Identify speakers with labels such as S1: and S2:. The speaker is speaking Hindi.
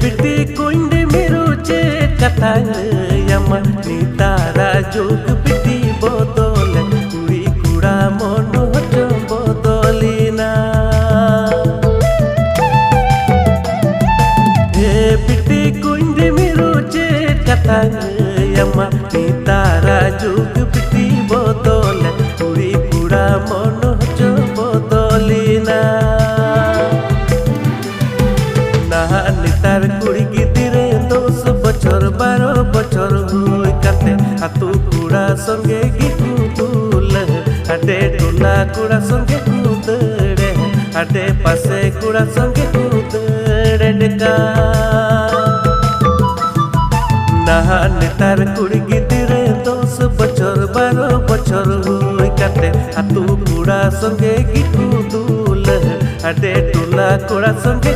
S1: बिटी कुंडी मिरुचे कथांग यमा नितारा जुग बिटी बोदोले कुड़ी कुड़ा मोनो जो बोदोलीना बिटी कुंडी मिरुचे कथांग यमा नितारा जुग बिटी बोदोले कुड़ी कुड़ा मोनो जो बोदोलीना नितार कुड़ी गिदिरे 10 बछर 12 बछर हुई काते हाथू कुड़ा संगे गिकुदुल हाडे टोला कुड़ा संगे कुदड़े हाडे पासे कुड़ा संगे कुदड़े डेका नहा नितार कुड़ी गिदिरे 10 बछर 12 बछर हुई काते हाथू कुड़ा संगे गिकुदुल हाडे टोला कुड़ा संगे